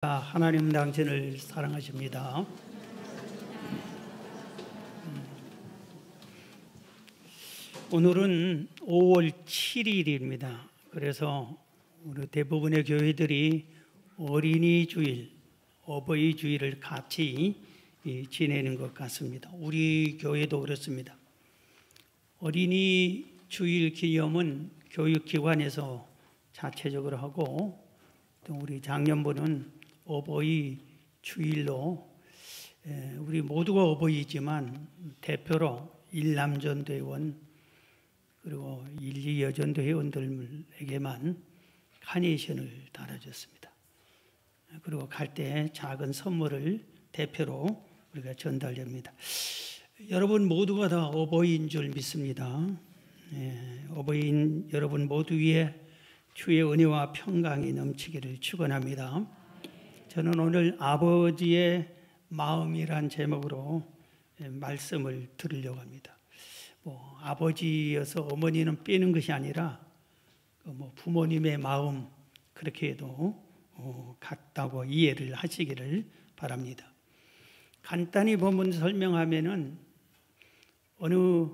하나님 당신을 사랑하십니다. 오늘은 5월 7일입니다. 그래서 우리 대부분의 교회들이 어린이 주일, 어버이 주일을 같이 지내는 것 같습니다. 우리 교회도 그렇습니다. 어린이 주일 기념은 교육기관에서 자체적으로 하고, 또 우리 장년부는 어버이 주일로, 우리 모두가 어버이지만 대표로 일남전도회원 그리고 1, 2 여전도 회원들에게만 카네이션을 달아줬습니다. 그리고 갈 때 작은 선물을 대표로 우리가 전달됩니다. 여러분 모두가 다 어버이인 줄 믿습니다. 어버이인 여러분 모두 위에 주의 은혜와 평강이 넘치기를 축원합니다. 저는 오늘 아버지의 마음이란 제목으로 말씀을 드리려고 합니다. 아버지여서 어머니는 빼는 것이 아니라 부모님의 마음, 그렇게 해도 같다고 이해를 하시기를 바랍니다. 간단히 본문 설명하면은 어느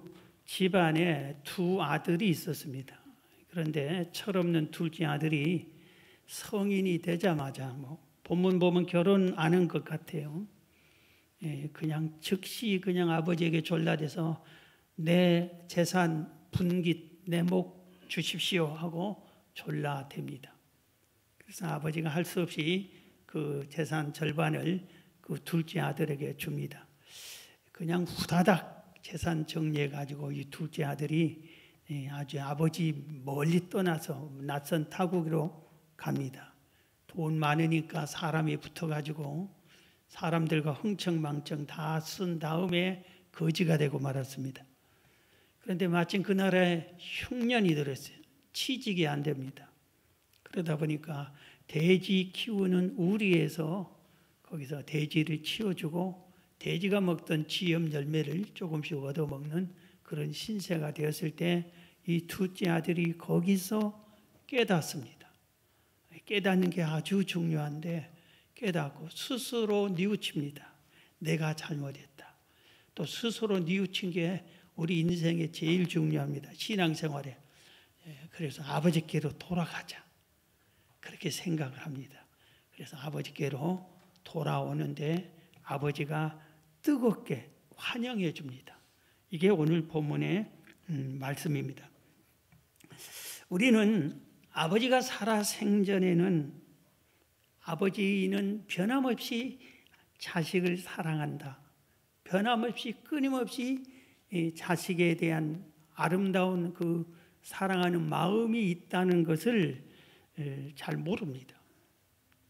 집안에 두 아들이 있었습니다. 그런데 철없는 둘째 아들이 성인이 되자마자 본문 보면 결혼 안 한 것 같아요. 그냥 즉시 그냥 아버지에게 졸라대서 내 재산 분깃, 내 목 주십시오 하고 졸라댑니다. 그래서 아버지가 할 수 없이 그 재산 절반을 그 둘째 아들에게 줍니다. 그냥 후다닥 재산 정리해 가지고 이 둘째 아들이 아주 아버지 멀리 떠나서 낯선 타국으로 갑니다. 돈 많으니까 사람이 붙어가지고 사람들과 흥청망청 다 쓴 다음에 거지가 되고 말았습니다. 그런데 마침 그 나라에 흉년이 들었어요. 취직이 안 됩니다. 그러다 보니까 돼지 키우는 우리에서 거기서 돼지를 치워주고 돼지가 먹던 지염 열매를 조금씩 얻어먹는 그런 신세가 되었을 때 이 둘째 아들이 거기서 깨닫습니다. 깨닫는 게 아주 중요한데 깨닫고 스스로 뉘우칩니다. 내가 잘못했다. 또 스스로 뉘우친 게 우리 인생에 제일 중요합니다. 신앙생활에. 그래서 아버지께로 돌아가자. 그렇게 생각을 합니다. 그래서 아버지께로 돌아오는데 아버지가 뜨겁게 환영해 줍니다. 이게 오늘 본문의 말씀입니다. 우리는 아버지가 살아 생전에는 아버지는 변함없이 자식을 사랑한다. 변함없이 끊임없이 자식에 대한 아름다운 그 사랑하는 마음이 있다는 것을 잘 모릅니다.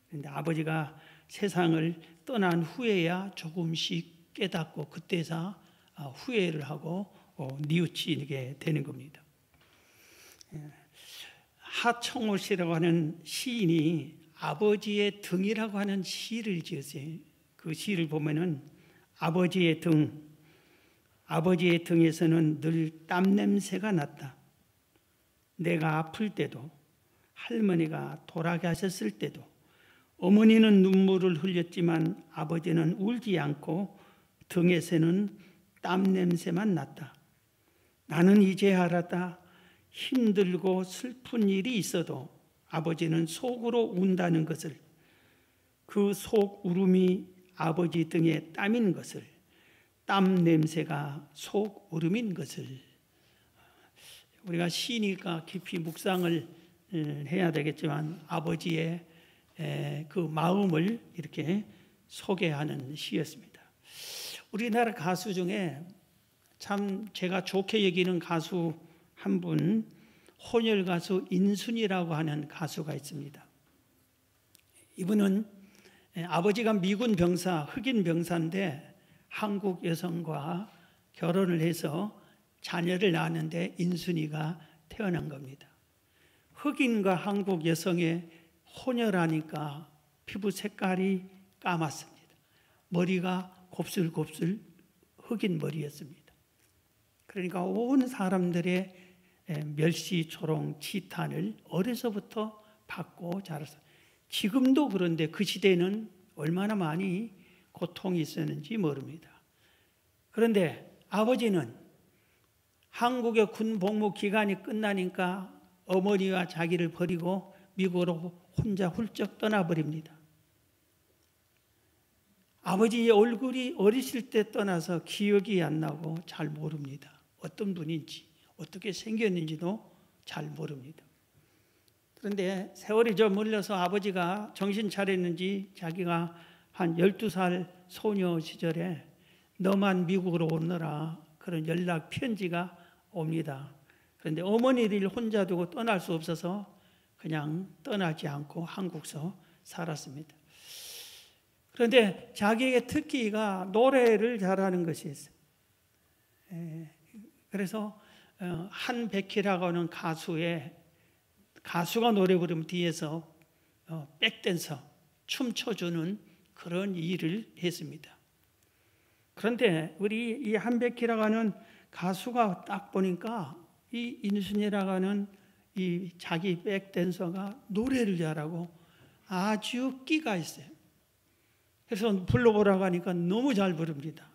그런데 아버지가 세상을 떠난 후에야 조금씩 깨닫고 그때서 후회를 하고 뉘우치게 되는 겁니다. 하청호 씨라고 하는 시인이 아버지의 등이라고 하는 시를 지었어요. 그 시를 보면은 아버지의 등에서는 늘 땀 냄새가 났다. 내가 아플 때도 할머니가 돌아가셨을 때도 어머니는 눈물을 흘렸지만 아버지는 울지 않고 등에서는 땀 냄새만 났다. 나는 이제 알았다. 힘들고 슬픈 일이 있어도 아버지는 속으로 운다는 것을, 그 속 울음이 아버지 등에 땀인 것을, 땀 냄새가 속 울음인 것을. 우리가 시니까 깊이 묵상을 해야 되겠지만 아버지의 그 마음을 이렇게 소개하는 시였습니다. 우리나라 가수 중에 참 제가 좋게 여기는 가수 한 분, 혼혈 가수 인순이라고 하는 가수가 있습니다. 이분은 아버지가 미군 병사, 흑인 병사인데 한국 여성과 결혼을 해서 자녀를 낳았는데 인순이가 태어난 겁니다. 흑인과 한국 여성의 혼혈하니까 피부 색깔이 까맣습니다. 머리가 곱슬곱슬 흑인 머리였습니다. 그러니까 온 사람들의 멸시, 조롱, 치탄을 어려서부터 받고 자랐어요. 지금도 그런데 그 시대는 얼마나 많이 고통이 있었는지 모릅니다. 그런데 아버지는 한국의 군 복무 기간이 끝나니까 어머니와 자기를 버리고 미국으로 혼자 훌쩍 떠나버립니다. 아버지의 얼굴이 어리실 때 떠나서 기억이 안 나고 잘 모릅니다. 어떤 분인지 어떻게 생겼는지도 잘 모릅니다. 그런데 세월이 좀 흘러서 아버지가 정신 차렸는지 자기가 한 12살 소녀 시절에 너만 미국으로 오너라 그런 연락 편지가 옵니다. 그런데 어머니를 혼자 두고 떠날 수 없어서 그냥 떠나지 않고 한국서 살았습니다. 그런데 자기에게 특기가 노래를 잘하는 것이 있어요. 그래서 한백희라고 하는 가수가 노래 부르면 뒤에서 백댄서 춤춰주는 그런 일을 했습니다. 그런데 우리 이 한백희라고 하는 가수가 딱 보니까 이 인순이라고 하는 이 자기 백댄서가 노래를 잘하고 아주 끼가 있어요. 그래서 불러보라고 하니까 너무 잘 부릅니다.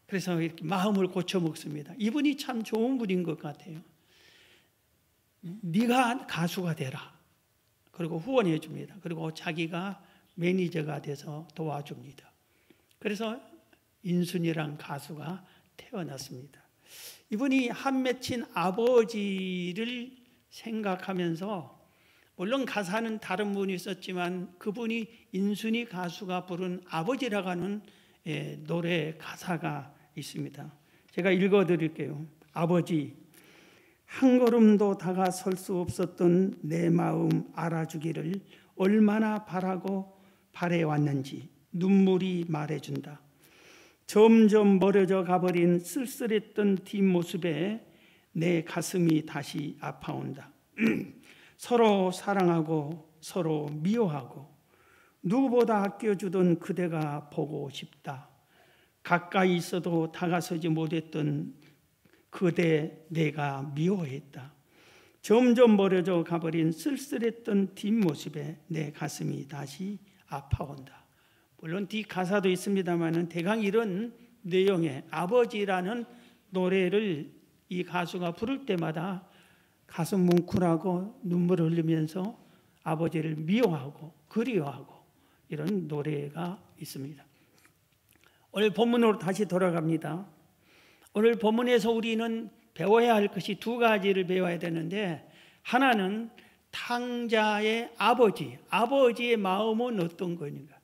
그래서 이렇게 마음을 고쳐 먹습니다. 이분이 참 좋은 분인 것 같아요. 네가 가수가 되라. 그리고 후원해 줍니다. 그리고 자기가 매니저가 돼서 도와줍니다. 그래서 인순이란 가수가 태어났습니다. 이분이 한 맺힌 아버지를 생각하면서 물론 가사는 다른 분이 썼지만 그분이 인순이 가수가 부른 아버지라고 하는 노래 가사가 있습니다. 제가 읽어드릴게요. 아버지, 한 걸음도 다가설 수 없었던 내 마음 알아주기를 얼마나 바라고 바래왔는지 눈물이 말해준다. 점점 멀어져 가버린 쓸쓸했던 뒷모습에 내 가슴이 다시 아파온다. 서로 사랑하고 서로 미워하고 누구보다 아껴주던 그대가 보고 싶다. 가까이 있어도 다가서지 못했던 그대 내가 미워했다. 점점 멀어져 가버린 쓸쓸했던 뒷모습에 내 가슴이 다시 아파온다. 물론 뒷가사도 있습니다만 대강 이런 내용의 아버지라는 노래를 이 가수가 부를 때마다 가슴 뭉클하고 눈물을 흘리면서 아버지를 미워하고 그리워하고 이런 노래가 있습니다. 오늘 본문으로 다시 돌아갑니다. 오늘 본문에서 우리는 배워야 할 것이 두 가지를 배워야 되는데 하나는 탕자의 아버지의 마음은 어떤 것인가.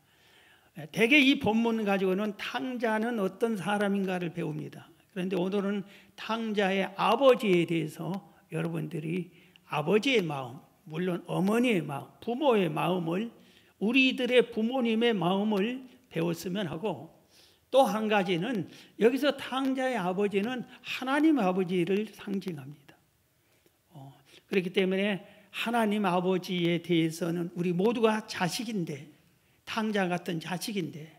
대개 이 본문 가지고는 탕자는 어떤 사람인가를 배웁니다. 그런데 오늘은 탕자의 아버지에 대해서 여러분들이 아버지의 마음, 물론 어머니의 마음, 부모의 마음을 우리들의 부모님의 마음을 배웠으면 하고 또 한 가지는 여기서 탕자의 아버지는 하나님 아버지를 상징합니다. 그렇기 때문에 하나님 아버지에 대해서는 우리 모두가 자식인데 탕자 같은 자식인데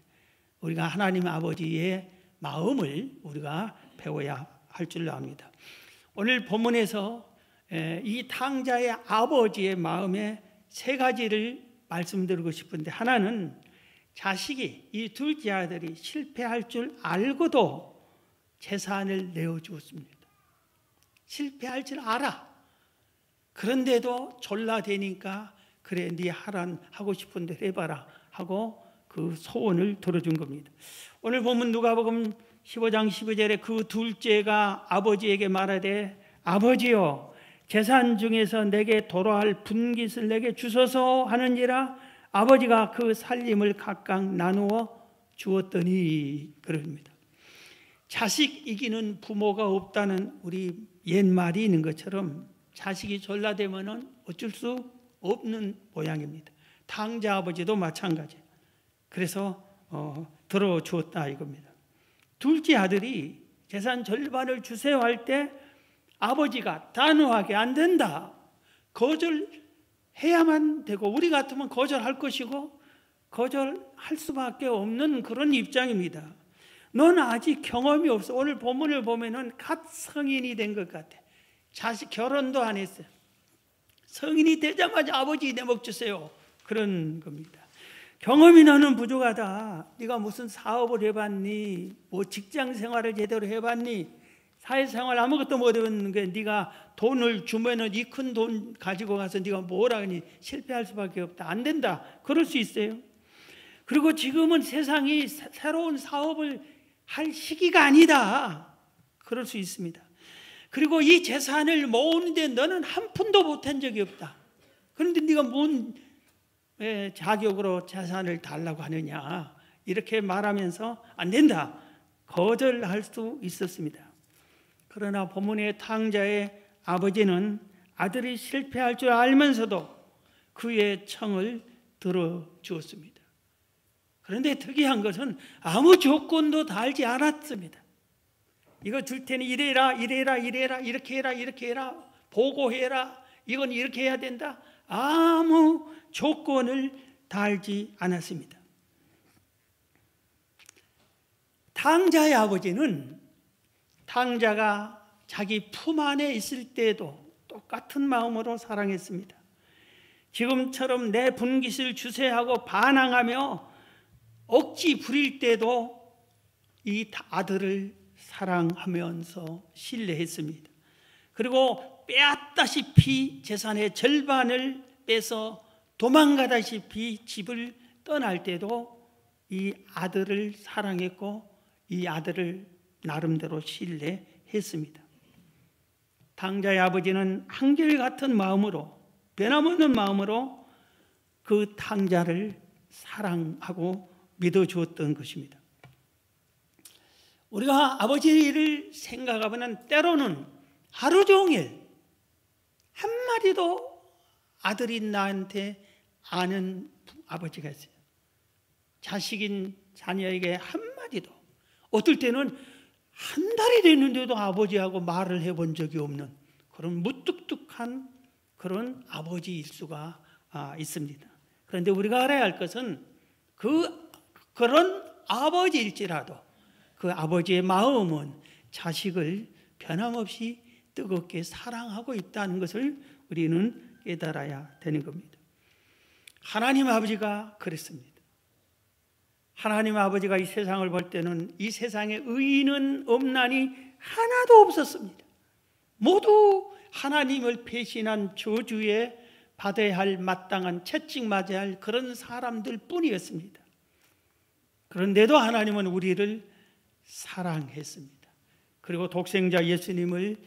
우리가 하나님 아버지의 마음을 우리가 배워야 할 줄로 압니다. 오늘 본문에서 이 탕자의 아버지의 마음에 세 가지를 말씀드리고 싶은데 하나는 자식이 이 둘째 아들이 실패할 줄 알고도 재산을 내어주었습니다. 실패할 줄 알아. 그런데도 졸라대니까 그래 네 하고 싶은 대로 해봐라 하고 그 소원을 들어준 겁니다. 오늘 보면 누가복음 15장 12절에 그 둘째가 아버지에게 말하되 아버지여 재산 중에서 내게 돌아할 분깃을 내게 주소서 하느니라. 아버지가 그 살림을 각각 나누어 주었더니 그럽니다. 자식 이기는 부모가 없다는 우리 옛말이 있는 것처럼 자식이 졸라대면은 어쩔 수 없는 모양입니다. 탕자 아버지도 마찬가지예요. 그래서 들어주었다 이겁니다. 둘째 아들이 재산 절반을 주세요 할 때 아버지가 단호하게 안 된다. 거절해야만 되고 우리 같으면 거절할 것이고 거절할 수밖에 없는 그런 입장입니다. 넌 아직 경험이 없어. 오늘 본문을 보면은 갓 성인이 된 것 같아. 자식 결혼도 안 했어요. 성인이 되자마자 아버지 내 목 주세요. 그런 겁니다. 경험이 너는 부족하다. 네가 무슨 사업을 해봤니? 뭐 직장 생활을 제대로 해봤니? 사회생활 아무것도 못 해봤는데 네가 돈을 주면은 이 큰 돈 가지고 가서 네가 뭘 하니? 실패할 수밖에 없다. 안 된다. 그럴 수 있어요. 그리고 지금은 세상이 새로운 사업을 할 시기가 아니다. 그럴 수 있습니다. 그리고 이 재산을 모으는데 너는 한 푼도 못한 적이 없다. 그런데 네가 뭔 자격으로 재산을 달라고 하느냐, 이렇게 말하면서 안 된다, 거절할 수 있었습니다. 그러나 본문의 탕자의 아버지는 아들이 실패할 줄 알면서도 그의 청을 들어주었습니다. 그런데 특이한 것은 아무 조건도 달지 않았습니다. 이거 줄 테니 이래라, 이래라, 이래라, 이렇게 해라, 이렇게 해라, 보고해라, 이건 이렇게 해야 된다. 아무 조건을 달지 않았습니다. 탕자의 아버지는 탕자가 자기 품 안에 있을 때에도 똑같은 마음으로 사랑했습니다. 지금처럼 내 분깃을 주세하고 반항하며 억지 부릴 때도 이 아들을 사랑하면서 신뢰했습니다. 그리고 빼앗다시피 재산의 절반을 빼서 도망가다시피 집을 떠날 때도 이 아들을 사랑했고 이 아들을 나름대로 신뢰했습니다. 탕자의 아버지는 한결같은 마음으로, 변함없는 마음으로 그 탕자를 사랑하고 믿어주었던 것입니다. 우리가 아버지를 생각하면 때로는 하루 종일 한마디도 아들이 나한테 아는 아버지가 있어요. 자식인 자녀에게 한마디도, 어떨 때는 한 달이 됐는데도 아버지하고 말을 해본 적이 없는 그런 무뚝뚝한 그런 아버지일 수가 있습니다. 그런데 우리가 알아야 할 것은 그런 아버지일지라도 그 아버지의 마음은 자식을 변함없이 뜨겁게 사랑하고 있다는 것을 우리는 깨달아야 되는 겁니다. 하나님 아버지가 그랬습니다. 하나님 아버지가 이 세상을 볼 때는 이 세상에 의인은 없나니 하나도 없었습니다. 모두 하나님을 배신한 저주에 받아야 할 마땅한 채찍 맞아야 할 그런 사람들 뿐이었습니다. 그런데도 하나님은 우리를 사랑했습니다. 그리고 독생자 예수님을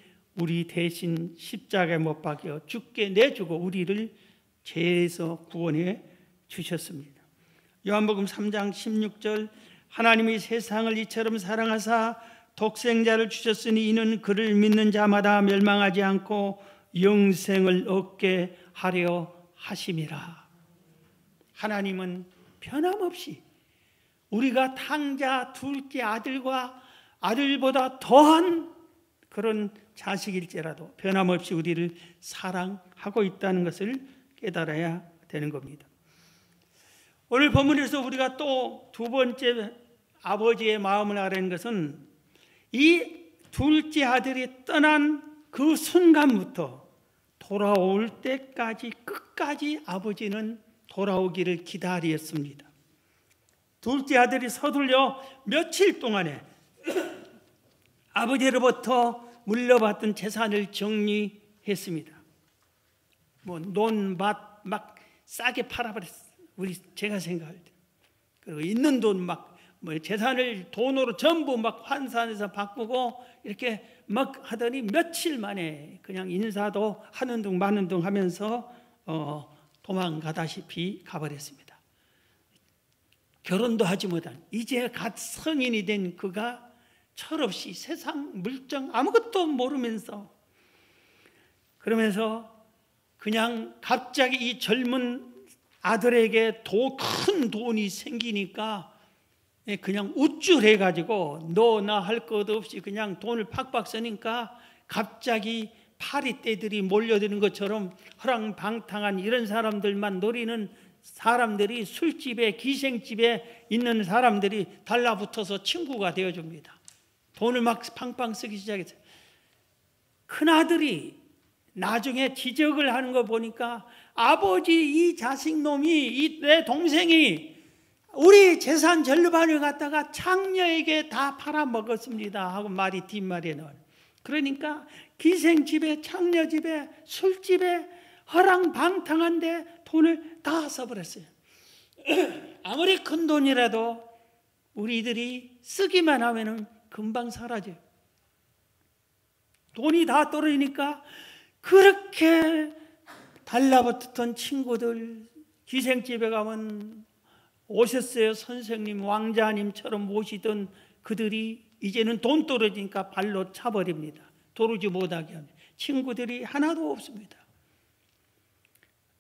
우리 대신 십자가에 못 박여 죽게 내주고 우리를 죄에서 구원해 주셨습니다. 요한복음 3장 16절, 하나님이 세상을 이처럼 사랑하사 독생자를 주셨으니 이는 그를 믿는 자마다 멸망하지 않고 영생을 얻게 하려 하심이라. 하나님은 변함없이 우리가 탕자 둘째 아들과 아들보다 더한 그런 자식일지라도 변함없이 우리를 사랑하고 있다는 것을 깨달아야 되는 겁니다. 오늘 본문에서 우리가 또 두 번째 아버지의 마음을 알아낸 것은 이 둘째 아들이 떠난 그 순간부터 돌아올 때까지 끝까지 아버지는 돌아오기를 기다렸습니다. 둘째 아들이 서둘려 며칠 동안에 아버지로부터 물려받던 재산을 정리했습니다. 논, 밭 막 싸게 팔아버렸어요. 제가 생각할 때. 그리고 있는 돈 재산을 돈으로 전부 막 환산해서 바꾸고 이렇게 막 하더니 며칠 만에 그냥 인사도 하는 둥 마는 둥 하면서 도망가다시피 가버렸습니다. 결혼도 하지 못한 이제 갓 성인이 된 그가 철없이 세상 물정 아무것도 모르면서 그러면서 그냥 갑자기 이 젊은 아들에게 큰 돈이 생기니까 그냥 우쭐해가지고 너나 할 것 없이 그냥 돈을 팍팍 쓰니까 갑자기 파리떼들이 몰려드는 것처럼 허랑방탕한 이런 사람들만 노리는 사람들이 술집에 기생집에 있는 사람들이 달라붙어서 친구가 되어줍니다. 돈을 막 팡팡 쓰기 시작했어요. 큰아들이 나중에 지적을 하는 거 보니까 아버지 이 자식놈이 내 동생이 우리 재산 절반을 갖다가 창녀에게 다 팔아먹었습니다 하고 말이 뒷말에 나와요. 그러니까 기생집에 창녀집에 술집에 허랑방탕한데 돈을 다 써버렸어요. 아무리 큰 돈이라도 우리들이 쓰기만 하면은 금방 사라져요. 돈이 다 떨어지니까 그렇게 달라붙었던 친구들, 기생집에 가면 오셨어요 선생님 왕자님처럼 모시던 그들이 이제는 돈 떨어지니까 발로 차버립니다. 도르지 못하게 합니다. 친구들이 하나도 없습니다.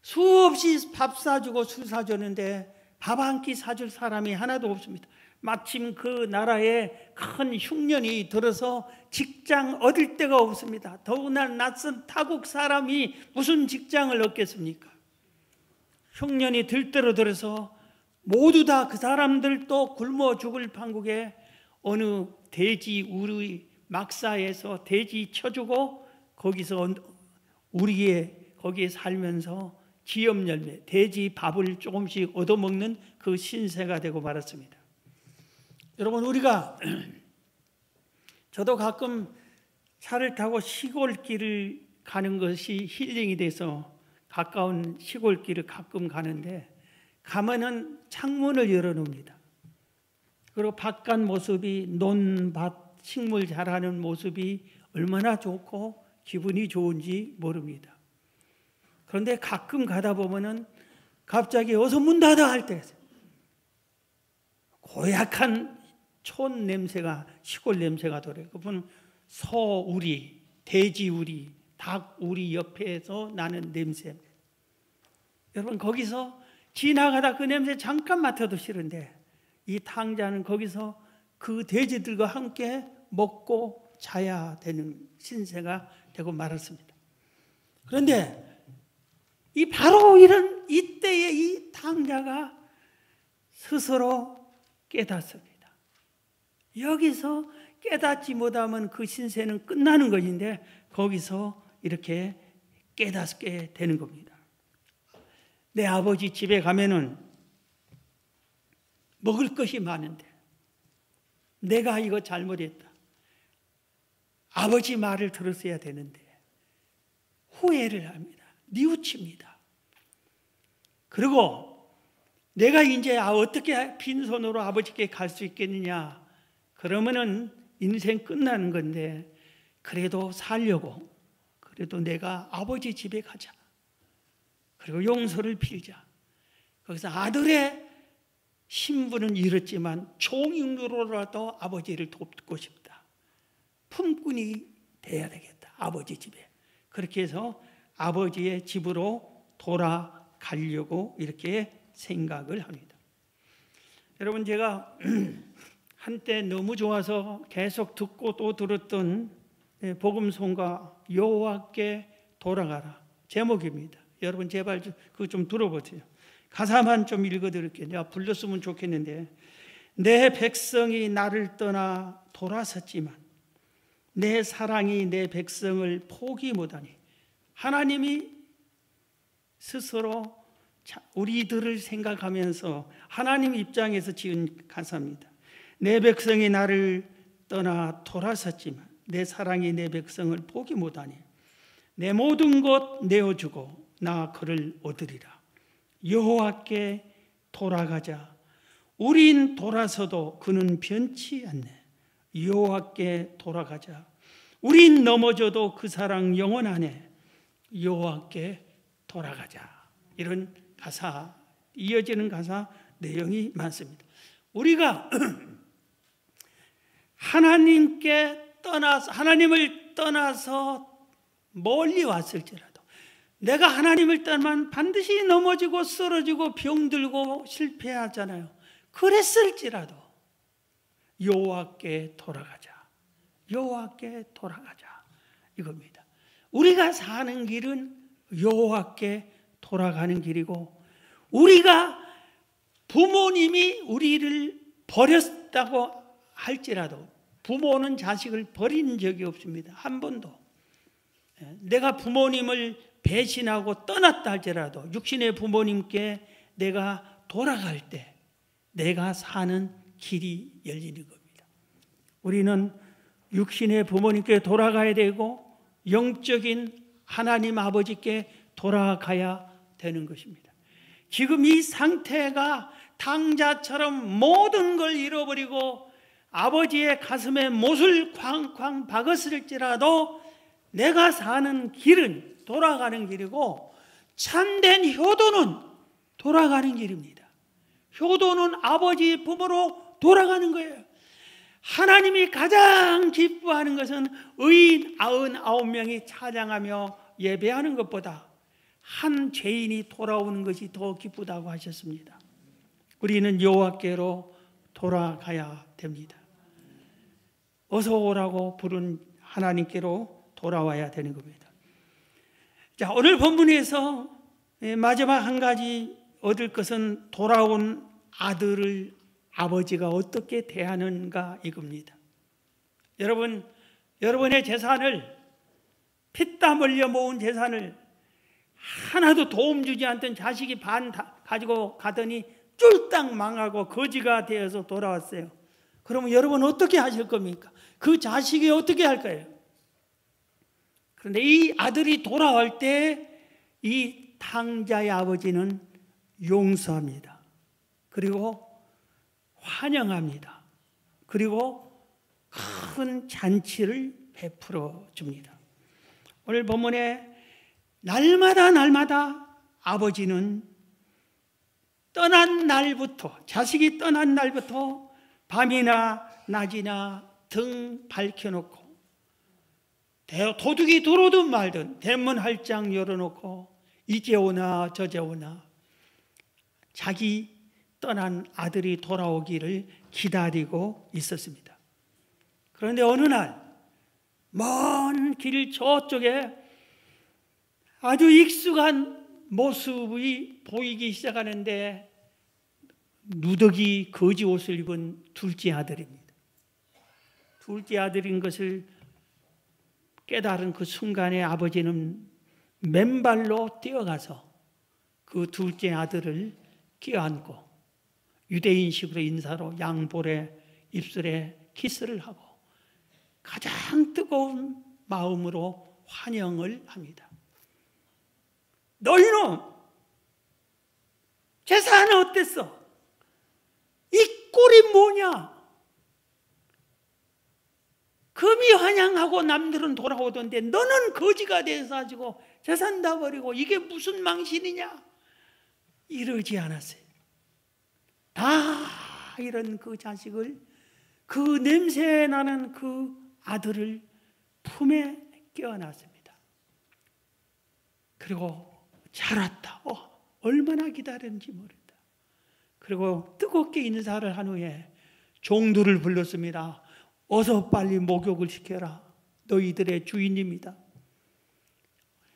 수없이 밥 사주고 술 사주는데 밥 한 끼 사줄 사람이 하나도 없습니다. 마침 그 나라에 큰 흉년이 들어서 직장 얻을 데가 없습니다. 더구나 낯선 타국 사람이 무슨 직장을 얻겠습니까? 흉년이 들대로 들어서 모두 다 그 사람들도 굶어 죽을 판국에 어느 돼지 우리 막사에서 돼지 쳐주고 거기서 거기에 살면서 지엽열매 돼지 밥을 조금씩 얻어먹는 그 신세가 되고 말았습니다. 여러분 우리가 저도 가끔 차를 타고 시골길을 가는 것이 힐링이 돼서 가까운 시골길을 가끔 가는데 가면은 창문을 열어놓습니다. 그리고 바깥 모습이 논밭 식물 자라는 모습이 얼마나 좋고 기분이 좋은지 모릅니다. 그런데 가끔 가다 보면은 갑자기 어서 문 닫아 할 때 고약한 촌 냄새가 시골 냄새가 돌아요. 그분 소 우리, 돼지 우리, 닭 우리 옆에서 나는 냄새. 여러분 거기서 지나가다 그 냄새 잠깐 맡아도 싫은데 이 탕자는 거기서 그 돼지들과 함께 먹고 자야 되는 신세가 되고 말았습니다. 그런데 이 바로 이런 이때에 이 탕자가 스스로 깨닫습니다. 여기서 깨닫지 못하면 그 신세는 끝나는 것인데 거기서 이렇게 깨닫게 되는 겁니다. 내 아버지 집에 가면은 먹을 것이 많은데 내가 이거 잘못했다. 아버지 말을 들었어야 되는데 후회를 합니다. 뉘우칩니다. 그리고 내가 이제 어떻게 빈손으로 아버지께 갈 수 있겠느냐. 그러면은 인생 끝나는 건데 그래도 살려고 그래도 내가 아버지 집에 가자. 그리고 용서를 빌자. 거기서 아들의 신분은 잃었지만 종육으로라도 아버지를 돕고 싶다. 품꾼이 돼야 되겠다. 아버지 집에. 그렇게 해서 아버지의 집으로 돌아가려고 이렇게 생각을 합니다. 여러분 제가 한때 너무 좋아서 계속 듣고 또 들었던 복음송가 여호와께 돌아가라 제목입니다. 여러분 제발 그거 좀 들어보세요. 가사만 좀 읽어드릴게요. 내가 불렀으면 좋겠는데 내 백성이 나를 떠나 돌아섰지만 내 사랑이 내 백성을 포기 못하니. 하나님이 스스로 우리들을 생각하면서 하나님 입장에서 지은 가사입니다. 내 백성이 나를 떠나 돌아섰지만 내 사랑이 내 백성을 포기 못하니 내 모든 것 내어주고 나 그를 얻으리라. 여호와께 돌아가자. 우린 돌아서도 그는 변치 않네. 여호와께 돌아가자. 우린 넘어져도 그 사랑 영원하네. 여호와께 돌아가자. 이런 가사, 이어지는 가사 내용이 많습니다. 우리가 하나님을 떠나서 멀리 왔을지라도 내가 하나님을 떠나면 반드시 넘어지고 쓰러지고 병들고 실패하잖아요. 그랬을지라도 여호와께 돌아가자. 여호와께 돌아가자. 이겁니다. 우리가 사는 길은 여호와께 돌아가는 길이고 우리가 부모님이 우리를 버렸다고 할지라도 부모는 자식을 버린 적이 없습니다. 한 번도. 내가 부모님을 배신하고 떠났다 할지라도 육신의 부모님께 내가 돌아갈 때 내가 사는 길이 열리는 겁니다. 우리는 육신의 부모님께 돌아가야 되고 영적인 하나님 아버지께 돌아가야 되는 것입니다. 지금 이 상태가 탕자처럼 모든 걸 잃어버리고 아버지의 가슴에 못을 쾅쾅 박았을지라도 내가 사는 길은 돌아가는 길이고 참된 효도는 돌아가는 길입니다. 효도는 아버지 품으로 돌아가는 거예요. 하나님이 가장 기뻐하는 것은 의인 99명이 찬양하며 예배하는 것보다 한 죄인이 돌아오는 것이 더 기쁘다고 하셨습니다. 우리는 여호와께로 돌아가야 됩니다. 어서 오라고 부른 하나님께로 돌아와야 되는 겁니다. 자, 오늘 본문에서 마지막 한 가지 얻을 것은 돌아온 아들을 아버지가 어떻게 대하는가 이겁니다. 여러분, 여러분의 재산을 피땀 흘려 모은 재산을 하나도 도움 주지 않던 자식이 반 가지고 가더니 쫄딱 망하고 거지가 되어서 돌아왔어요. 그러면 여러분 어떻게 하실 겁니까? 그 자식이 어떻게 할 거예요? 그런데 이 아들이 돌아올 때 이 탕자의 아버지는 용서합니다. 그리고 환영합니다. 그리고 큰 잔치를 베풀어 줍니다. 오늘 본문에 날마다 아버지는 떠난 날부터, 자식이 떠난 날부터 밤이나 낮이나 등 밝혀놓고 도둑이 들어오든 말든 대문 활짝 열어놓고 이제 오나 저제 오나 자기 떠난 아들이 돌아오기를 기다리고 있었습니다. 그런데 어느 날 먼 길 저쪽에 아주 익숙한 모습이 보이기 시작하는데 누더기 거지 옷을 입은 둘째 아들입니다. 둘째 아들인 것을 깨달은 그 순간에 아버지는 맨발로 뛰어가서 그 둘째 아들을 껴안고 유대인식으로 인사로 양볼에 입술에 키스를 하고 가장 뜨거운 마음으로 환영을 합니다. 너희는 재산은 어땠어? 이 꼴이 뭐냐? 금이 환영하고 남들은 돌아오던데 너는 거지가 돼서 가지고 재산 다 버리고 이게 무슨 망신이냐? 이러지 않았어요. 다 이런 그 자식을, 그 냄새 나는 그 아들을 품에 껴안았습니다. 그리고 잘 왔다. 얼마나 기다렸는지 모른다. 그리고 뜨겁게 인사를 한 후에 종들을 불렀습니다. 어서 빨리 목욕을 시켜라. 너희들의 주인입니다.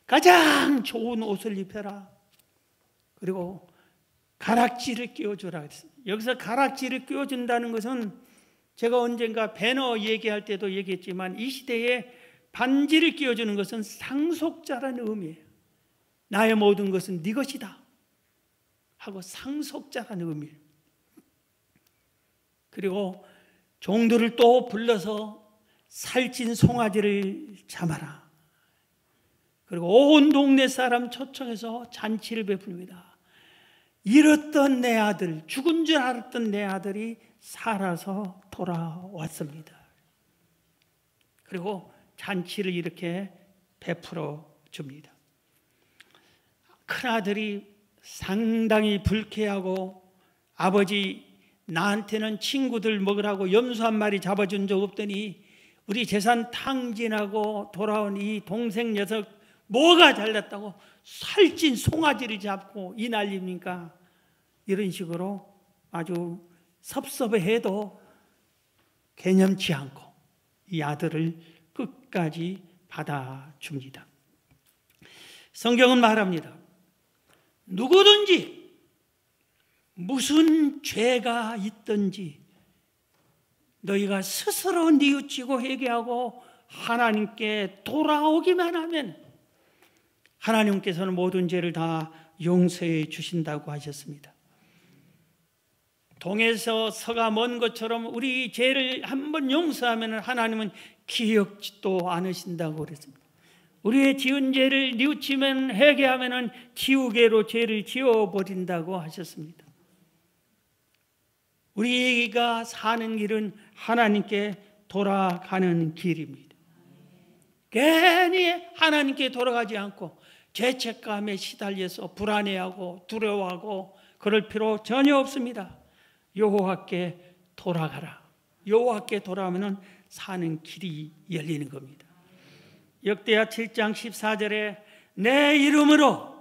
가장 좋은 옷을 입혀라. 그리고 가락지를 끼워주라 했습니다. 여기서 가락지를 끼워준다는 것은 제가 언젠가 배너 얘기할 때도 얘기했지만 이 시대에 반지를 끼워주는 것은 상속자라는 의미예요. 나의 모든 것은 네 것이다 하고 상속자라는 의미예요. 그리고 종들을 또 불러서 살찐 송아지를 잡아라. 그리고 온 동네 사람 초청해서 잔치를 베풉니다. 잃었던 내 아들, 죽은 줄 알았던 내 아들이 살아서 돌아왔습니다. 그리고 잔치를 이렇게 베풀어 줍니다. 큰아들이 상당히 불쾌하고 아버지 나한테는 친구들 먹으라고 염소 한 마리 잡아준 적 없더니 우리 재산 탕진하고 돌아온 이 동생 녀석 뭐가 잘났다고 살찐 송아지를 잡고 이 난리입니까? 이런 식으로 아주 섭섭해해도 개념치 않고 이 아들을 끝까지 받아줍니다. 성경은 말합니다. 누구든지 무슨 죄가 있든지 너희가 스스로 뉘우치고 회개하고 하나님께 돌아오기만 하면 하나님께서는 모든 죄를 다 용서해 주신다고 하셨습니다. 동에서 서가 먼 것처럼 우리 죄를 한번 용서하면 하나님은 기억지도 않으신다고 그랬습니다. 우리의 지은 죄를 뉘우치면, 회개하면 지우개로 죄를 지워버린다고 하셨습니다. 우리가 사는 길은 하나님께 돌아가는 길입니다. 괜히 하나님께 돌아가지 않고 죄책감에 시달려서 불안해하고 두려워하고 그럴 필요 전혀 없습니다. 여호와께 돌아가라. 여호와께 돌아오면 사는 길이 열리는 겁니다. 역대하 7장 14절에 내 이름으로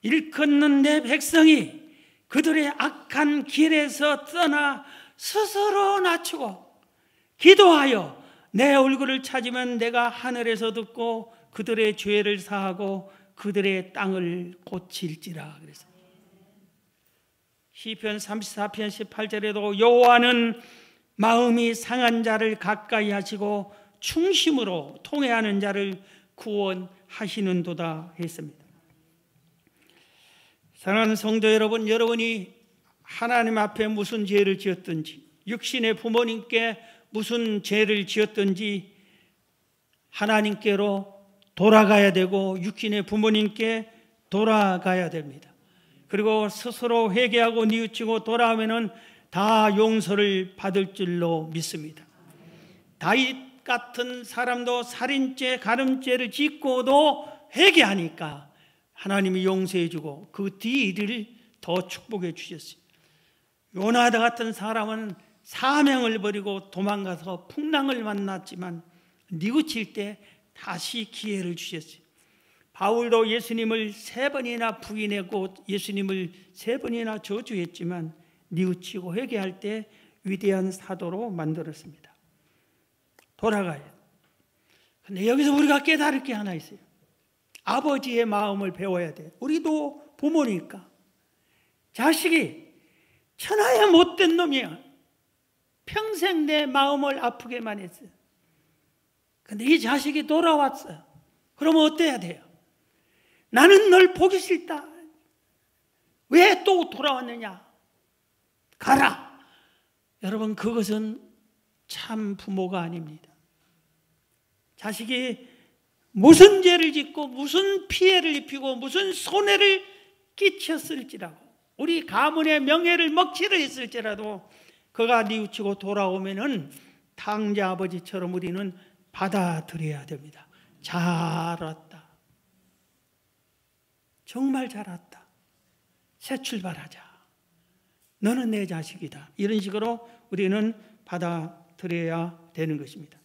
일컫는 내 백성이 그들의 악한 길에서 떠나 스스로 낮추고 기도하여 내 얼굴을 찾으면 내가 하늘에서 듣고 그들의 죄를 사하고 그들의 땅을 고칠지라 그랬습니다. 시편 34편 18절에도 여호와는 마음이 상한 자를 가까이 하시고 충심으로 통회하는 자를 구원하시는도다 했습니다. 사랑하는 성도 여러분, 여러분이 하나님 앞에 무슨 죄를 지었든지, 육신의 부모님께 무슨 죄를 지었든지 하나님께로 돌아가야 되고 육신의 부모님께 돌아가야 됩니다. 그리고 스스로 회개하고 뉘우치고 돌아오면 다 용서를 받을 줄로 믿습니다. 다윗 같은 사람도 살인죄, 간음죄를 짓고도 회개하니까 하나님이 용서해 주고 그 뒤를 더 축복해 주셨어요. 요나다 같은 사람은 사명을 버리고 도망가서 풍랑을 만났지만 뉘우칠 때 다시 기회를 주셨어요. 바울도 예수님을 3번이나 부인하고 예수님을 3번이나 저주했지만 뉘우치고 회개할 때 위대한 사도로 만들었습니다. 돌아가요. 근데 여기서 우리가 깨달을 게 하나 있어요. 아버지의 마음을 배워야 돼. 우리도 부모니까 자식이 천하에 못된 놈이야. 평생 내 마음을 아프게만 했어요. 근데 이 자식이 돌아왔어요. 그러면 어때야 돼요? 나는 널 보기 싫다. 왜 또 돌아왔느냐? 가라. 여러분, 그것은 참 부모가 아닙니다. 자식이 무슨 죄를 짓고 무슨 피해를 입히고 무슨 손해를 끼쳤을지라도, 우리 가문의 명예를 먹칠을 했을지라도 그가 뉘우치고 돌아오면은 탕자 아버지처럼 우리는 받아들여야 됩니다. 잘 왔다. 정말 잘 왔다. 새 출발하자. 너는 내 자식이다. 이런 식으로 우리는 받아들여야 되는 것입니다.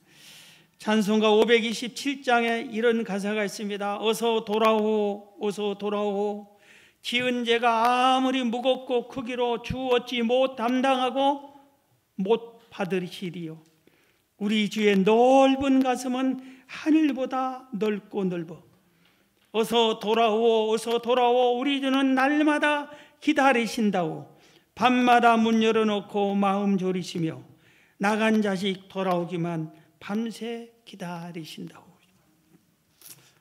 찬송가 527장에 이런 가사가 있습니다. 어서 돌아오, 어서 돌아오. 지은 죄가 아무리 무겁고 크기로 주 어찌 못 담당하고 못 받으시리요. 우리 주의 넓은 가슴은 하늘보다 넓고 넓어. 어서 돌아오, 어서 돌아오. 우리 주는 날마다 기다리신다오. 밤마다 문 열어놓고 마음 졸이시며 나간 자식 돌아오기만 밤새 기다리신다오.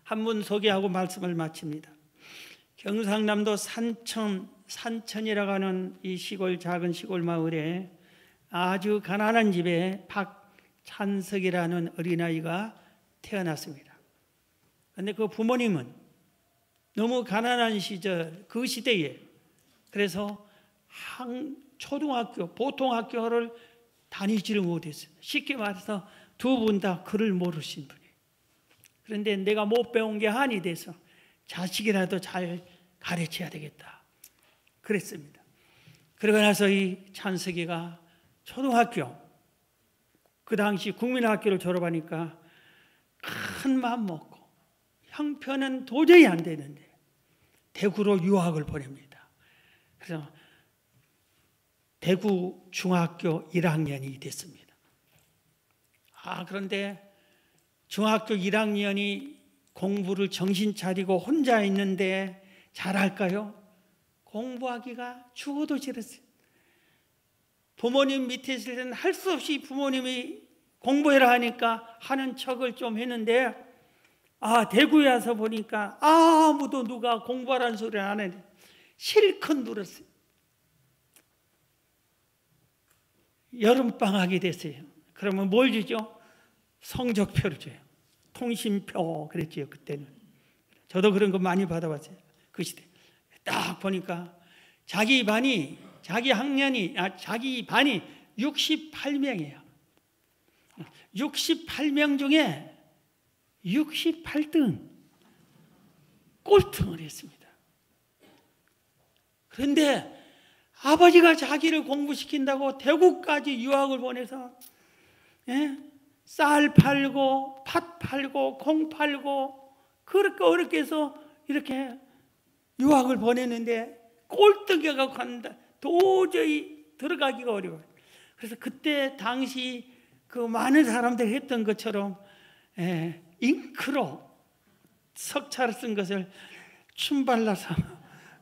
한 분 소개하고 말씀을 마칩니다. 경상남도 산천이라고 하는 이 시골, 작은 시골 마을에 아주 가난한 집에 박찬석이라는 어린아이가 태어났습니다. 그런데 그 부모님은 너무 가난한 시절, 그 시대에, 그래서 초등학교, 보통 학교를 다니지를 못했어요. 쉽게 말해서 두 분 다 글을 모르신 분이에요. 그런데 내가 못 배운 게 한이 돼서 자식이라도 잘 가르쳐야 되겠다 그랬습니다. 그러고 나서 이 찬석이가 초등학교, 그 당시 국민학교를 졸업하니까 큰 마음 먹고 형편은 도저히 안 되는데 대구로 유학을 보냅니다. 그래서 대구 중학교 1학년이 됐습니다. 그런데 중학교 1학년이 공부를 정신 차리고 혼자 있는데 잘할까요? 공부하기가 죽어도 싫었어요. 부모님 밑에 있을 때는 할 수 없이 부모님이 공부해라 하니까 하는 척을 좀 했는데 대구에 와서 보니까 아무도 누가 공부하라는 소리를 안 했는데 실컷 놀았어요. 여름방학이 됐어요. 그러면 뭘 주죠? 성적표를 줘요. 통신표 그랬죠, 그때는. 저도 그런 거 많이 받아봤어요, 그 시대. 딱 보니까 자기 반이 68명이에요. 68명 중에 68등 꼴등을 했습니다. 그런데 아버지가 자기를 공부시킨다고 대구까지 유학을 보내서 쌀 팔고 팥 팔고 콩 팔고 그렇게 어렵게 해서 이렇게 유학을 보냈는데 꼴등에 가고 갔는데 도저히 들어가기가 어려워요. 그래서 그때 당시 그 많은 사람들이 했던 것처럼 잉크로 석차를 쓴 것을 춤발라서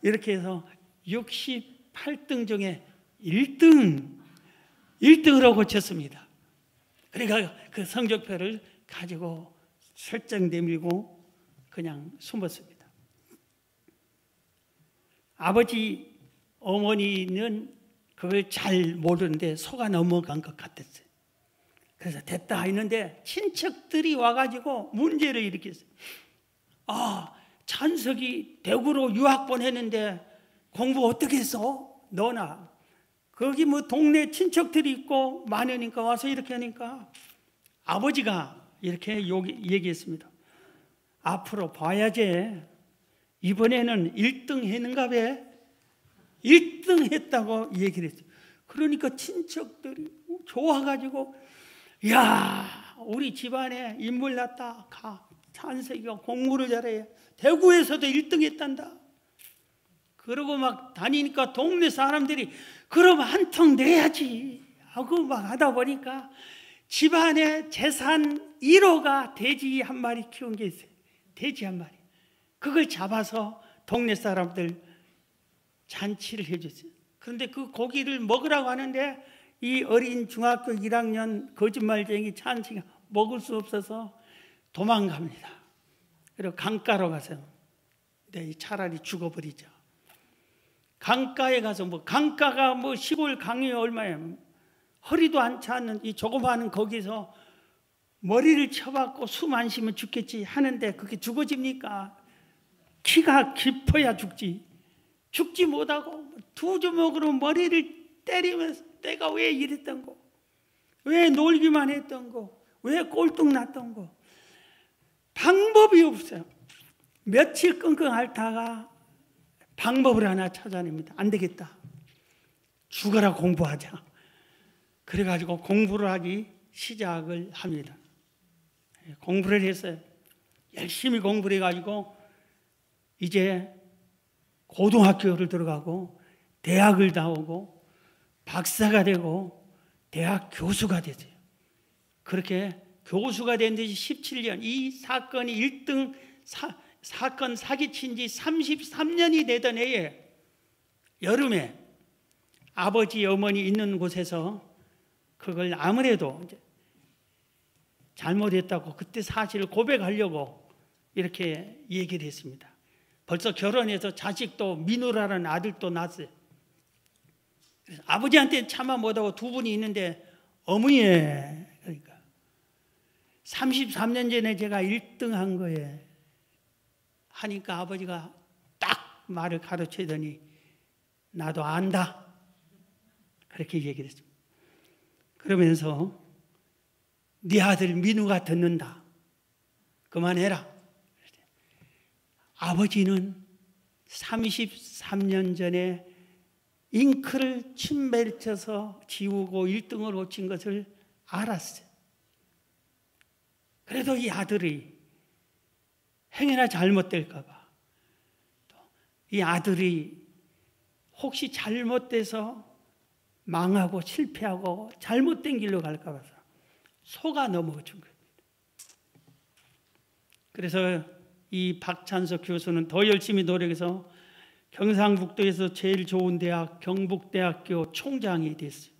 이렇게 해서 68등 중에 1등으로 고쳤습니다. 그러니까 그 성적표를 가지고 설정 내밀고 그냥 숨었습니다. 아버지, 어머니는 그걸 잘 모르는데 속아 넘어간 것 같았어요. 그래서 됐다 했는데 친척들이 와가지고 문제를 일으켰어요. 찬석이 대구로 유학 보냈는데 공부 어떻게 했어? 너나 거기 뭐 동네 친척들이 있고 많으니까 와서 이렇게 하니까 아버지가 이렇게 얘기했습니다. 앞으로 봐야지. 이번에는 1등 했는가 봐. 1등 했다고 얘기를 했어요. 그러니까 친척들이 좋아가지고 야, 우리 집안에 인물 났다. 가. 찬석이가 공부를 잘해. 대구에서도 1등 했단다. 그러고 막 다니니까 동네 사람들이 그럼 한 통 내야지 하고 막 하다 보니까 집안에 재산 1호가 돼지 한 마리 키운 게 있어요. 돼지 한 마리. 그걸 잡아서 동네 사람들 잔치를 해줬어요. 그런데 그 고기를 먹으라고 하는데 이 어린 중학교 1학년 거짓말쟁이 찬식이 먹을 수 없어서 도망갑니다. 그리고 강가로 가서 차라리 죽어버리자. 강가에 가서 강가가 시골 강이 얼마예요? 허리도 안 차는 이 조그마한 거기서 머리를 쳐박고 숨 안 쉬면 죽겠지 하는데 그게 죽어집니까? 키가 깊어야 죽지. 죽지 못하고 두 주먹으로 머리를 때리면서 내가 왜 이랬던 거? 왜 놀기만 했던 거? 왜 꼴등 났던 거? 방법이 없어요. 며칠 끙끙 앓다가 방법을 하나 찾아냅니다. 안 되겠다. 죽어라 공부하자. 그래가지고 공부를 하기 시작을 합니다. 공부를 했어요. 열심히 공부를 해가지고 이제 고등학교를 들어가고 대학을 나오고 박사가 되고 대학 교수가 됐어요. 그렇게 교수가 된 지 17년, 이 사건이 1등 사건 사기친 지 33년이 되던 해에 여름에 아버지 어머니 있는 곳에서 그걸 아무래도 이제 잘못했다고 그때 사실을 고백하려고 이렇게 얘기를 했습니다. 벌써 결혼해서 자식도 민우라는 아들도 낳았어요. 그래서 아버지한테 참아 못하고 두 분이 있는데 어머니 그러니까 33년 전에 제가 1등 한 거에 하니까 아버지가 딱 말을 가르치더니 나도 안다. 그렇게 얘기를 했습니다. 그러면서 네 아들 민우가 듣는다. 그만해라. 아버지는 33년 전에 잉크를 침배를 쳐서 지우고 1등을 고친 것을 알았어요. 그래도 이 아들이 행여나 잘못될까 봐, 또 이 아들이 혹시 잘못돼서 망하고 실패하고 잘못된 길로 갈까 봐서 속아 넘어준 겁니다. 그래서 이 박찬석 교수는 더 열심히 노력해서 경상북도에서 제일 좋은 대학 경북대학교 총장이 됐어요.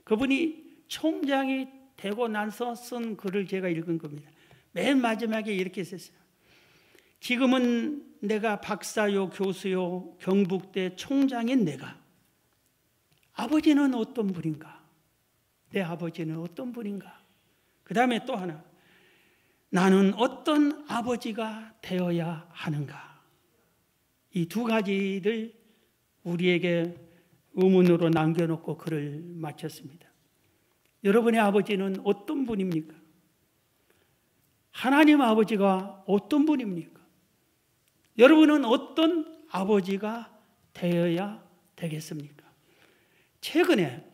그분이 총장이 되고 나서 쓴 글을 제가 읽은 겁니다. 맨 마지막에 이렇게 썼어요. 지금은 내가 박사요, 교수요, 경북대 총장인 내가 아버지는 어떤 분인가? 내 아버지는 어떤 분인가? 그 다음에 또 하나, 나는 어떤 아버지가 되어야 하는가? 이 두 가지를 우리에게 의문으로 남겨놓고 글을 마쳤습니다. 여러분의 아버지는 어떤 분입니까? 하나님 아버지가 어떤 분입니까? 여러분은 어떤 아버지가 되어야 되겠습니까? 최근에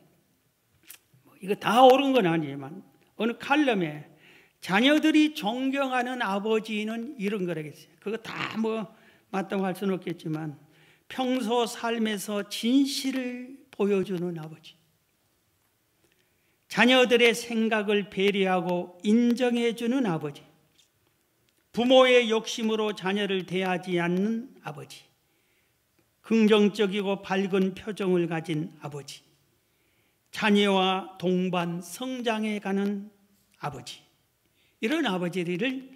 이거 다 옳은 건 아니지만 어느 칼럼에 자녀들이 존경하는 아버지는 이런 거라겠어요. 그거 다 뭐 맞다고 할 수는 없겠지만 평소 삶에서 진실을 보여주는 아버지, 자녀들의 생각을 배려하고 인정해주는 아버지, 부모의 욕심으로 자녀를 대하지 않는 아버지, 긍정적이고 밝은 표정을 가진 아버지, 자녀와 동반 성장해가는 아버지, 이런 아버지를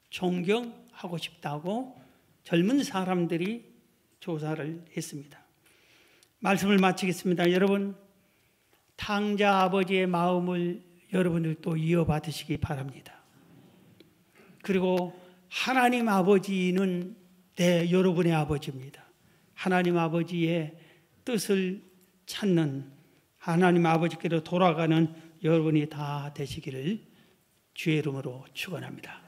존경하고 싶다고 젊은 사람들이 조사를 했습니다. 말씀을 마치겠습니다. 여러분, 탕자 아버지의 마음을 여러분들도 이어받으시기 바랍니다. 그리고 하나님 아버지는 여러분의 아버지입니다. 하나님 아버지의 뜻을 찾는, 하나님 아버지께로 돌아가는 여러분이 다 되시기를 주의 이름으로 축원합니다.